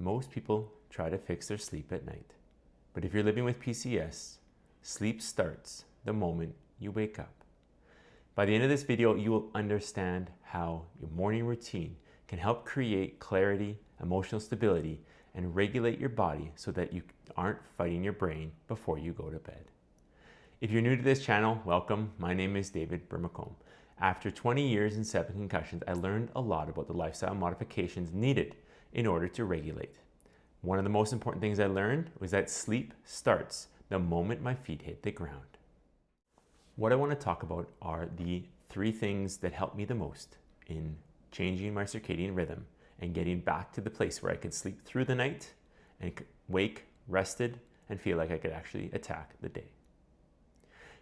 most people try to fix their sleep at night. But if you're living with PCS, sleep starts the moment you wake up. By the end of this video, you will understand how your morning routine can help create clarity, emotional stability, and regulate your body so that you aren't fighting your brain before you go to bed. If you're new to this channel, welcome. My name is David Brimacombe. After 20 years and 7 concussions, I learned a lot about the lifestyle modifications needed in order to regulate. One of the most important things I learned was that sleep starts the moment my feet hit the ground. What I want to talk about are the 3 things that helped me the most in changing my circadian rhythm and getting back to the place where I could sleep through the night and wake rested and feel like I could actually attack the day.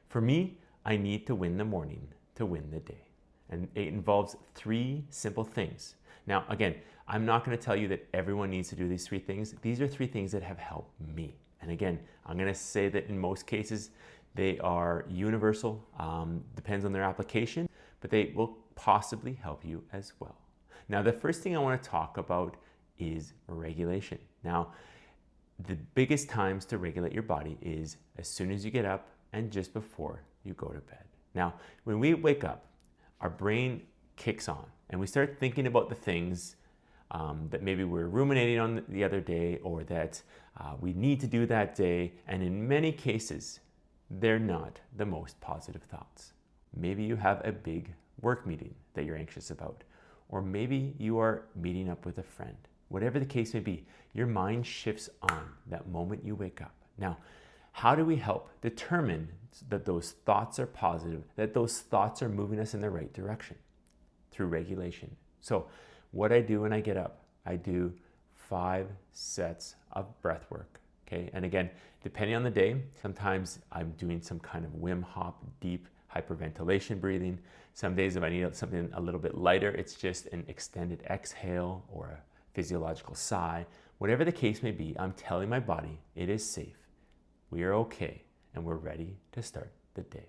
For me, I need to win the morning to win the day. And it involves 3 simple things. Now, again, I'm not going to tell you that everyone needs to do these 3 things. These are 3 things that have helped me. And again, I'm going to say that in most cases, they are universal, depends on their application, but they will possibly help you as well. Now, the first thing I want to talk about is regulation. Now, the biggest times to regulate your body is as soon as you get up and just before you go to bed. Now, when we wake up, our brain kicks on and we start thinking about the things that maybe we're ruminating on the other day or that we need to do that day. And in many cases, they're not the most positive thoughts. Maybe you have a big work meeting that you're anxious about, or maybe you are meeting up with a friend. Whatever the case may be, your mind shifts on that moment you wake up. Now, how do we help determine that those thoughts are positive, that those thoughts are moving us in the right direction? Through regulation. So what I do when I get up, I do 5 sets of breath work. Okay, and again, depending on the day, sometimes I'm doing some kind of Wim Hof deep hyperventilation breathing. Some days if I need something a little bit lighter, it's just an extended exhale or a physiological sigh. Whatever the case may be, I'm telling my body it is safe. We are okay and we're ready to start the day.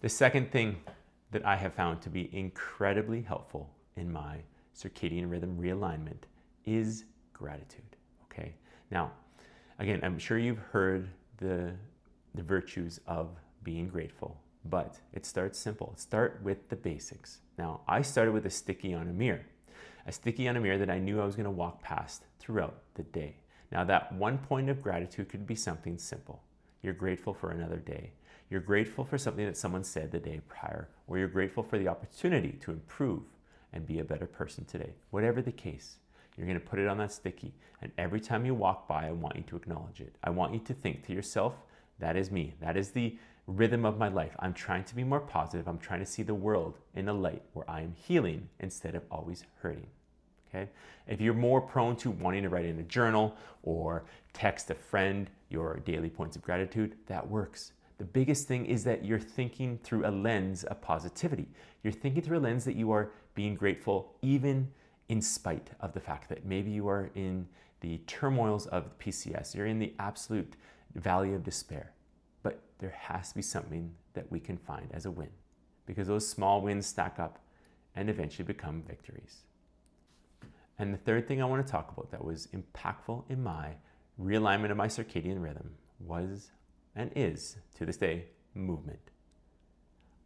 The second thing that I have found to be incredibly helpful in my circadian rhythm realignment is gratitude. Okay. Now, again, I'm sure you've heard the virtues of being grateful, but it starts simple. Start with the basics. Now, I started with a sticky on a mirror that I knew I was going to walk past throughout the day. Now, that one point of gratitude could be something simple. You're grateful for another day. You're grateful for something that someone said the day prior, or you're grateful for the opportunity to improve and be a better person today. Whatever the case, you're going to put it on that sticky. And every time you walk by, I want you to acknowledge it. I want you to think to yourself, that is me. That is the rhythm of my life. I'm trying to be more positive. I'm trying to see the world in a light where I am healing instead of always hurting. Okay? If you're more prone to wanting to write in a journal or text a friend your daily points of gratitude, that works. The biggest thing is that you're thinking through a lens of positivity. You're thinking through a lens that you are being grateful even in spite of the fact that maybe you are in the turmoils of PCS, you're in the absolute valley of despair. But there has to be something that we can find as a win, because those small wins stack up and eventually become victories. And the third thing I want to talk about that was impactful in my realignment of my circadian rhythm was and is, to this day, movement.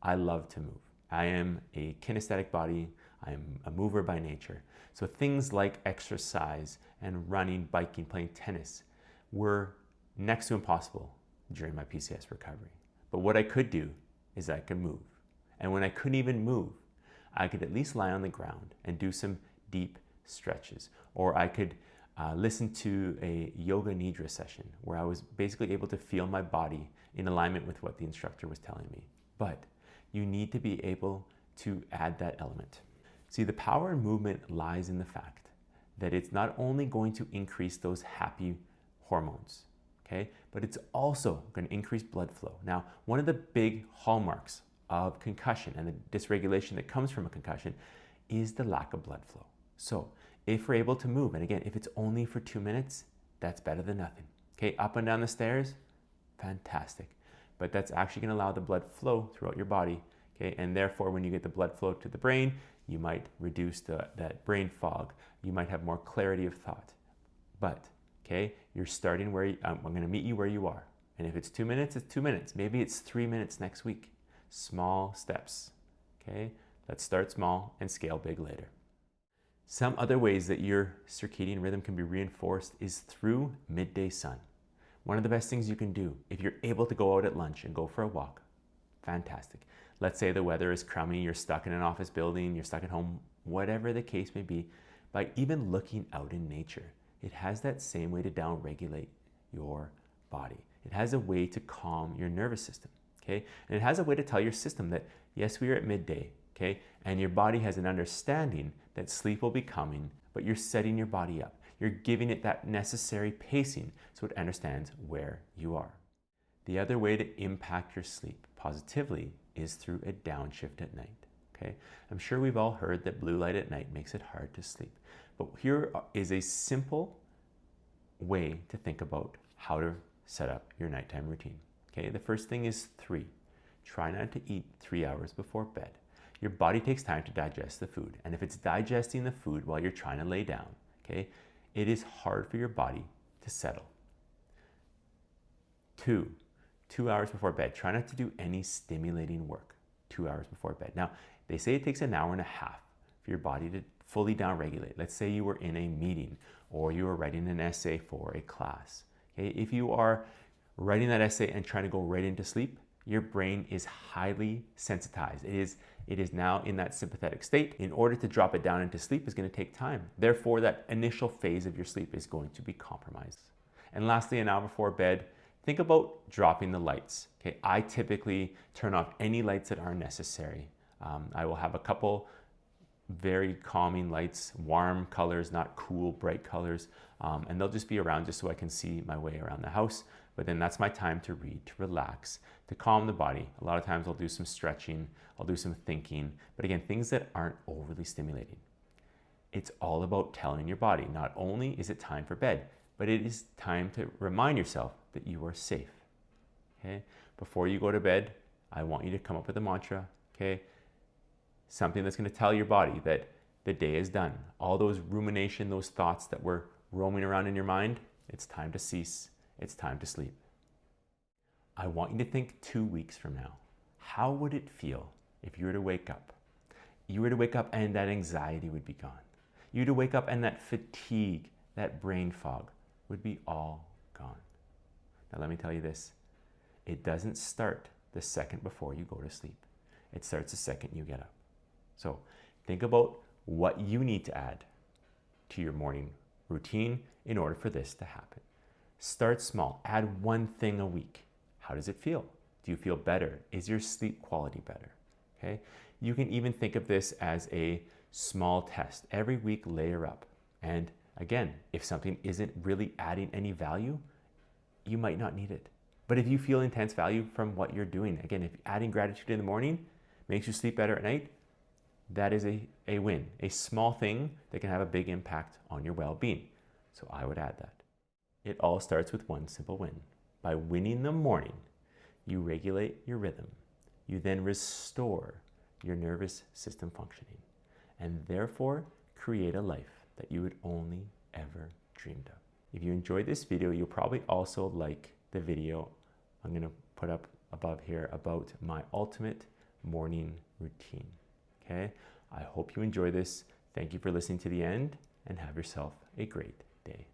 I love to move. I am a kinesthetic body. I am a mover by nature. So things like exercise and running, biking, playing tennis were next to impossible during my PCS recovery. But what I could do is I could move. And when I couldn't even move, I could at least lie on the ground and do some deep stretches. Or I could listen to a yoga nidra session where I was basically able to feel my body in alignment with what the instructor was telling me. But you need to be able to add that element. See, the power in movement lies in the fact that it's not only going to increase those happy hormones, okay, but it's also going to increase blood flow. Now, one of the big hallmarks of concussion and the dysregulation that comes from a concussion is the lack of blood flow. So if we're able to move, and again, if it's only for 2 minutes, that's better than nothing. Okay, up and down the stairs, fantastic. But that's actually going to allow the blood flow throughout your body. Okay, and therefore when you get the blood flow to the brain, you might reduce that brain fog. You might have more clarity of thought. But, okay, you're starting where I'm going to meet you where you are. And if it's 2 minutes, it's 2 minutes. Maybe it's 3 minutes next week. Small steps. Okay, let's start small and scale big later. Some other ways that your circadian rhythm can be reinforced is through midday sun. One of the best things you can do, if you're able to go out at lunch and go for a walk, fantastic. Let's say the weather is crummy, you're stuck in an office building, you're stuck at home, whatever the case may be, by even looking out in nature, it has that same way to downregulate your body. It has a way to calm your nervous system, okay? And it has a way to tell your system that, yes, we are at midday, okay? And your body has an understanding that sleep will be coming, but you're setting your body up. You're giving it that necessary pacing so it understands where you are. The other way to impact your sleep positively is through a downshift at night, okay? I'm sure we've all heard that blue light at night makes it hard to sleep. But here is a simple way to think about how to set up your nighttime routine, okay? The first thing is 3. Try not to eat 3 hours before bed. Your body takes time to digest the food. And if it's digesting the food while you're trying to lay down, okay, it is hard for your body to settle. 2 hours before bed. Try not to do any stimulating work 2 hours before bed. Now, they say it takes an hour and a half for your body to fully downregulate. Let's say you were in a meeting or you were writing an essay for a class. Okay? If you are writing that essay and trying to go right into sleep, your brain is highly sensitized. It is now in that sympathetic state. In order to drop it down into sleep is going to take time. Therefore, that initial phase of your sleep is going to be compromised. And lastly, an hour before bed, think about dropping the lights. Okay, I typically turn off any lights that aren't necessary. I will have a couple very calming lights, warm colors, not cool, bright colors, and they'll just be around just so I can see my way around the house. But then that's my time to read, to relax, to calm the body. A lot of times I'll do some stretching, I'll do some thinking, but again, things that aren't overly stimulating. It's all about telling your body, not only is it time for bed, but it is time to remind yourself that you are safe, okay? Before you go to bed, I want you to come up with a mantra, okay? Something that's gonna tell your body that the day is done. All those rumination, those thoughts that were roaming around in your mind, it's time to cease. It's time to sleep. I want you to think 2 weeks from now. How would it feel if you were to wake up? You were to wake up and that anxiety would be gone. You were to wake up and that fatigue, that brain fog would be all gone. Now let me tell you this. It doesn't start the second before you go to sleep. It starts the second you get up. So think about what you need to add to your morning routine in order for this to happen. Start small. Add one thing a week. How does it feel? Do you feel better? Is your sleep quality better? Okay. You can even think of this as a small test. Every week, layer up. And again, if something isn't really adding any value, you might not need it. But if you feel intense value from what you're doing, again, if adding gratitude in the morning makes you sleep better at night, that is a win. A small thing that can have a big impact on your well-being. So I would add that. It all starts with one simple win. By winning the morning, you regulate your rhythm. You then restore your nervous system functioning and therefore create a life that you would only ever dreamed of. If you enjoyed this video, you'll probably also like the video I'm going to put up above here about my ultimate morning routine. Okay? I hope you enjoy this. Thank you for listening to the end and have yourself a great day.